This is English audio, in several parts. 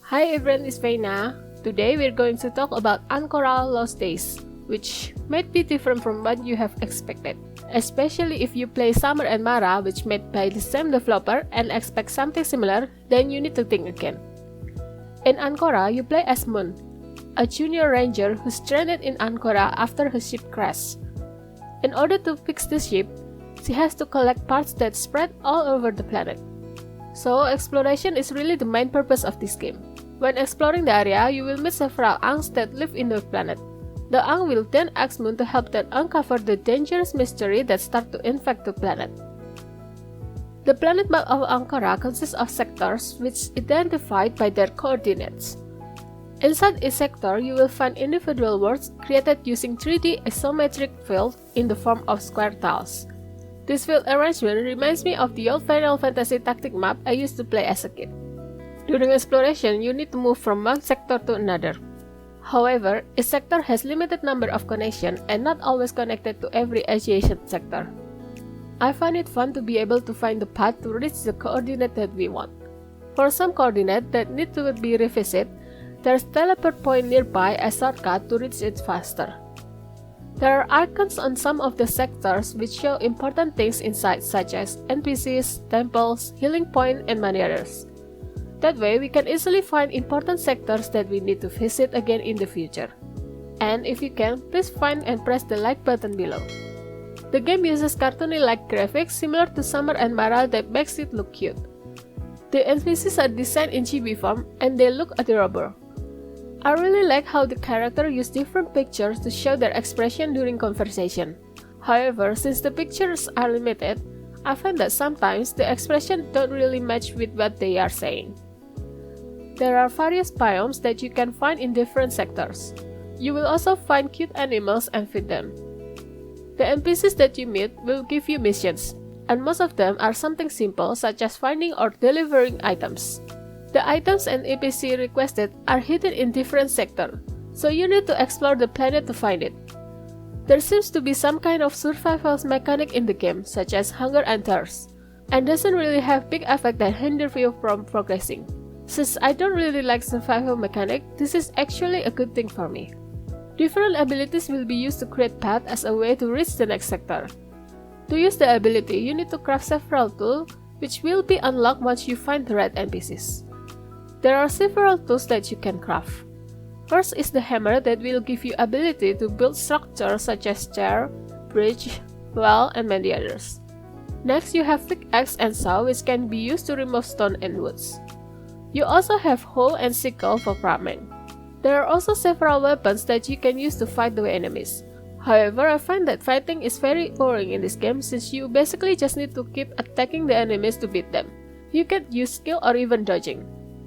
Hi everyone, it's Veina. Today we're going to talk about Ankora Lost Days, which might be different from what you have expected. Especially if you play Summer and Mara, which made by the same developer, and expect something similar, then you need to think again. In Ankora, you play as Muns, a junior ranger who's stranded in Ankora after her ship crashed. In order to fix the ship, she has to collect parts that spread all over the planet. So, exploration is really the main purpose of this game. When exploring the area, you will meet several Anks that live in the planet. The Ank will then ask Muns to help them uncover the dangerous mystery that starts to infect the planet. The planet map of Ankora consists of sectors which identified by their coordinates. Inside each sector, you will find individual worlds created using 3D isometric fields in the form of square tiles. This field arrangement reminds me of the old Final Fantasy tactic map I used to play as a kid. During exploration, you need to move from one sector to another. However, each sector has limited number of connections and not always connected to every adjacent sector. I find it fun to be able to find the path to reach the coordinate that we want. For some coordinate that need to be revisited, there's teleport point nearby as shortcut to reach it faster. There are icons on some of the sectors which show important things inside, such as NPCs, temples, healing point, and many others. That way, we can easily find important sectors that we need to visit again in the future. And if you can, please find and press the like button below. The game uses cartoony-like graphics similar to Summer and Mara that makes it look cute. The NPCs are designed in chibi form and they look adorable. I really like how the character use different pictures to show their expression during conversation. However, since the pictures are limited, I find that sometimes the expression don't really match with what they are saying. There are various biomes that you can find in different sectors. You will also find cute animals and feed them. The NPCs that you meet will give you missions, and most of them are something simple such as finding or delivering items. The items and NPC requested are hidden in different sectors, so you need to explore the planet to find it. There seems to be some kind of survival mechanic in the game, such as hunger and thirst, and doesn't really have big effect that hinder you from progressing. Since I don't really like survival mechanic, this is actually a good thing for me. Different abilities will be used to create paths as a way to reach the next sector. To use the ability, you need to craft several tools, which will be unlocked once you find the right NPCs. There are several tools that you can craft. First is the hammer that will give you ability to build structures such as chair, bridge, wall, and many others. Next, you have pickaxe and saw, which can be used to remove stone and woods. You also have hoe and sickle for farming. There are also several weapons that you can use to fight the enemies. However, I find that fighting is very boring in this game since you basically just need to keep attacking the enemies to beat them. You can't use skill or even dodging.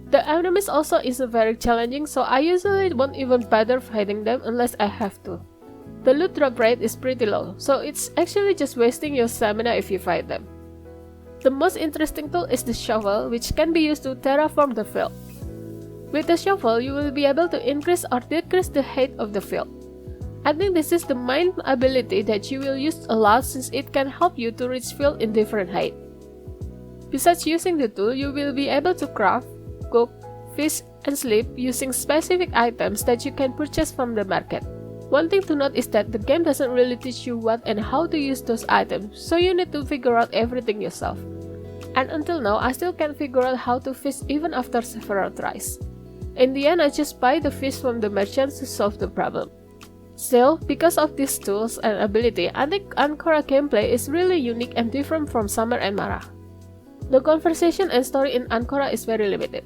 The enemies also is very challenging, so I usually won't even bother fighting them unless I have to. The loot drop rate is pretty low, so it's actually just wasting your stamina if you fight them. The most interesting tool is the shovel, which can be used to terraform the field. With the shovel, you will be able to increase or decrease the height of the field. I think this is the main ability that you will use a lot since it can help you to reach field in different height. Besides using the tool, you will be able to craft, cook, fish, and sleep using specific items that you can purchase from the market. One thing to note is that the game doesn't really teach you what and how to use those items, so you need to figure out everything yourself. And until now, I still can't figure out how to fish even after several tries. In the end, I just buy the fish from the merchants to solve the problem. Still, because of these tools and ability, I think Ankora gameplay is really unique and different from Summer and Mara. The conversation and story in Ankora is very limited,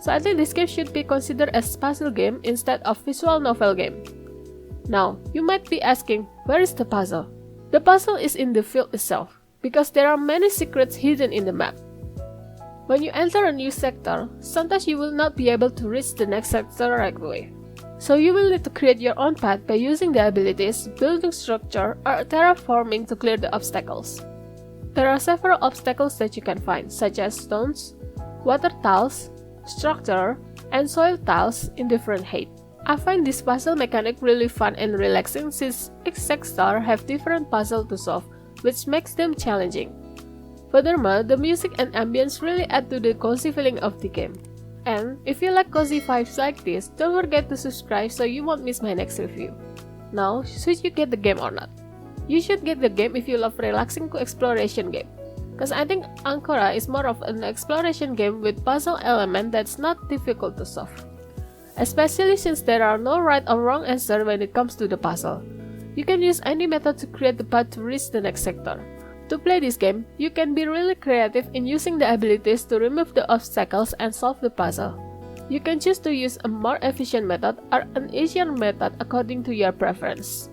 so I think this game should be considered as puzzle game instead of visual novel game. Now, you might be asking, where is the puzzle? The puzzle is in the field itself, because there are many secrets hidden in the map. When you enter a new sector, sometimes you will not be able to reach the next sector right away. So you will need to create your own path by using the abilities, building structure, or terraforming to clear the obstacles. There are several obstacles that you can find, such as stones, water tiles, structure, and soil tiles in different height. I find this puzzle mechanic really fun and relaxing since each sector have different puzzles to solve, which makes them challenging. Furthermore, the music and ambience really add to the cozy feeling of the game. And if you like cozy vibes like this, don't forget to subscribe so you won't miss my next review. Now, should you get the game or not? You should get the game if you love relaxing exploration game. Cause I think Ankora is more of an exploration game with puzzle element that's not difficult to solve. Especially since there are no right or wrong answer when it comes to the puzzle. You can use any method to create the path to reach the next sector. To play this game, you can be really creative in using the abilities to remove the obstacles and solve the puzzle. You can choose to use a more efficient method or an easier method according to your preference.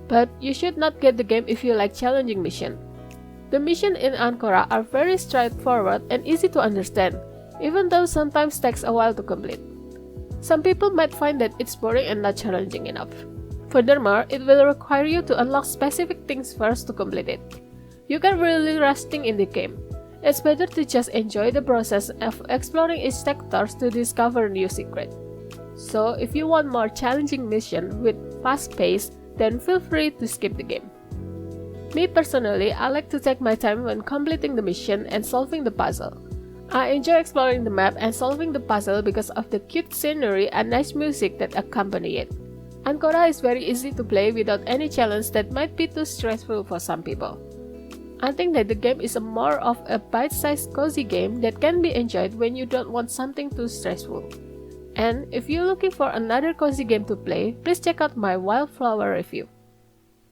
But you should not get the game if you like challenging missions. The missions in Ankora are very straightforward and easy to understand, even though sometimes takes a while to complete. Some people might find that it's boring and not challenging enough. Furthermore, it will require you to unlock specific things first to complete it. You can really rusting in the game. It's better to just enjoy the process of exploring each sector to discover new secrets. So, if you want more challenging mission with fast pace, then feel free to skip the game. Me personally, I like to take my time when completing the mission and solving the puzzle. I enjoy exploring the map and solving the puzzle because of the cute scenery and nice music that accompany it. Ankora is very easy to play without any challenge that might be too stressful for some people. I think that the game is more of a bite-sized cozy game that can be enjoyed when you don't want something too stressful. And if you're looking for another cozy game to play, please check out my Wildflower review.